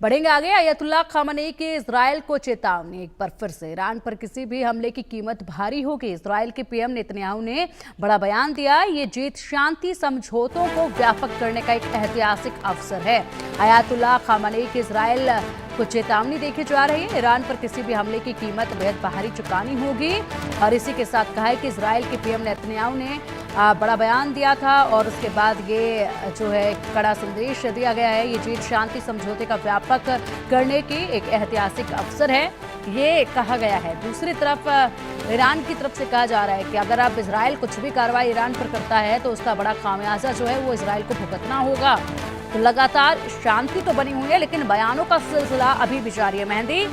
बढ़ेंगे आगे। अयतुल्ला खामनेई की इजराइल को चेतावनी। एक बार फिर से ईरान पर किसी भी हमले की कीमत भारी होगी। इजराइल के पीएम नेतन्याहू ने बड़ा बयान दिया। ये जीत शांति समझौतों को व्यापक करने का एक ऐतिहासिक अवसर है। अयतुल्ला खामनेई की इजराइल को चेतावनी देखी जा रही है। ईरान पर किसी भी हमले की कीमत बेहद भारी चुकानी होगी। और इसी के साथ कहा है कि इजराइल के पीएम नेतन्याहू ने बड़ा बयान दिया था और उसके बाद ये जो है कड़ा संदेश दिया गया है। ये जीत शांति समझौते का व्यापक करने की एक ऐतिहासिक अवसर है, ये कहा गया है। दूसरी तरफ ईरान की तरफ से कहा जा रहा है कि अगर अब इजराइल कुछ भी कार्रवाई ईरान पर करता है तो उसका बड़ा खामियाजा जो है वो इजराइल को भुगतना होगा। तो लगातार शांति तो बनी हुई है, लेकिन बयानों का सिलसिला अभी भी जारी है। मेहंदी,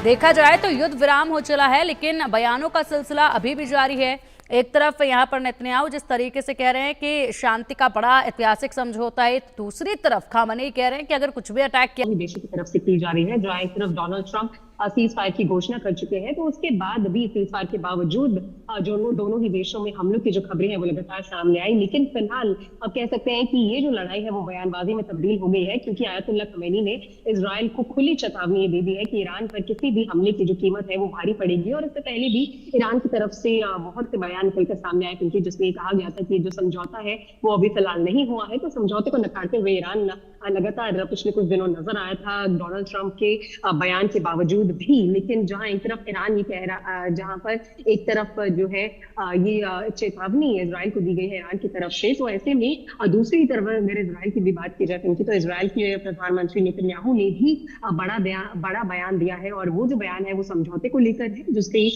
देखा जाए तो युद्ध विराम हो चला है, लेकिन बयानों का सिलसिला अभी भी जारी है। एक तरफ यहाँ पर नेतन्याहू जिस तरीके से कह रहे हैं कि शांति का बड़ा ऐतिहासिक समझौता है, दूसरी तरफ खामनेई कह रहे हैं कि अगर कुछ भी अटैक किया देशों की तरफ से की जा रही है। जहाँ एक तरफ डोनाल्ड ट्रंप सीज फायर की घोषणा कर चुके हैं, तो उसके बाद भी सीज फायर के बावजूद दोनों ही देशों में हमलों की जो खबरें हैं वो लगातार सामने आई। लेकिन फिलहाल अब कह सकते हैं कि ये जो लड़ाई है वो बयानबाजी में तब्दील हो गई है, क्योंकि अयतुल्ला खमेनी ने इजराइल को खुली चेतावनी दे दी है कि ईरान पर किसी भी हमले की जो कीमत है वो भारी पड़ेगी। और इससे पहले भी ईरान की तरफ से बहुत से बयान निकलकर सामने आए, क्योंकि जिसमें कहा गया था कि जो समझौता है वो अभी फिलहाल नहीं हुआ है। तो समझौते को नकारते हुए ईरान लगातार पिछले कुछ दिनों नजर आया था डोनाल्ड ट्रंप के बयान के बावजूद भी। लेकिन जहां एक तरफ ईरान ये कह रहा, जहां पर एक तरफ जो है ये चेतावनी इजराइल को दी गई है ईरान की तरफ से, तो ऐसे में दूसरी तरफ अगर इजराइल की भी बात की जाए तो इजराइल के प्रधानमंत्री नेतन्याहू ने भी बड़ा बयान दिया है। और वो जो बयान है वो समझौते को लेकर है, जिससे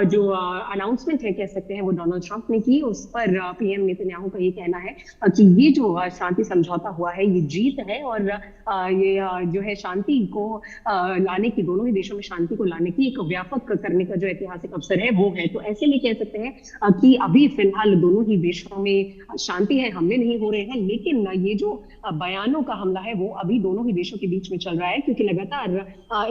जो अनाउंसमेंट है कह सकते हैं वो डोनाल्ड ट्रंप ने की। उस पर पीएम नेतन्याहू का ये कहना है कि ये जो शांति समझौता हुआ है ये जीत है, और ये जो है शांति को लाने की, दोनों ही देशों में शांति को लाने की एक व्यापक करने का जो ऐतिहासिक अवसर है वो है। तो ऐसे में कह सकते हैं कि अभी फिलहाल दोनों ही देशों में शांति है, हमले नहीं हो रहे हैं। लेकिन ये जो बयानों का हमला है वो अभी दोनों ही देशों के बीच में चल रहा है, क्योंकि लगातार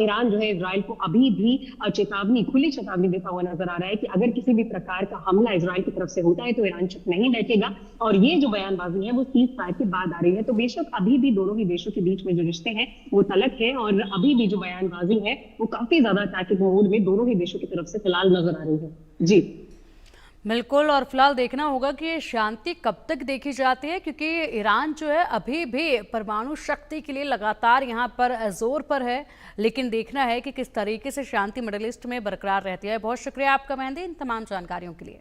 ईरान जो है इजराइल को अभी भी खुली चेतावनी देता हुआ नजर आ रहा है कि अगर किसी भी प्रकार का हमला इजराइल की तरफ से होता है तो ईरान चुप नहीं बैठेगा। और ये जो बयानबाजी है वो सीज फायर के बाद आ रही है। तो बेशक अभी भी दोनों ही देशों के बीच में जो रिश्ते हैं वो तलक है, और अभी भी जो बयानबाजी है वो काफी ज्यादा अटैकिंग मोड में दोनों ही देशों की तरफ से फिलहाल नजर आ रही है। जी बिल्कुल, और फिलहाल देखना होगा कि शांति कब तक देखी जाती है, क्योंकि ईरान जो है अभी भी परमाणु शक्ति के लिए लगातार यहाँ पर जोर पर है। लेकिन देखना है कि किस तरीके से शांति मिडिल ईस्ट में बरकरार रहती है। बहुत शुक्रिया आपका मेहंदी इन तमाम जानकारियों के लिए।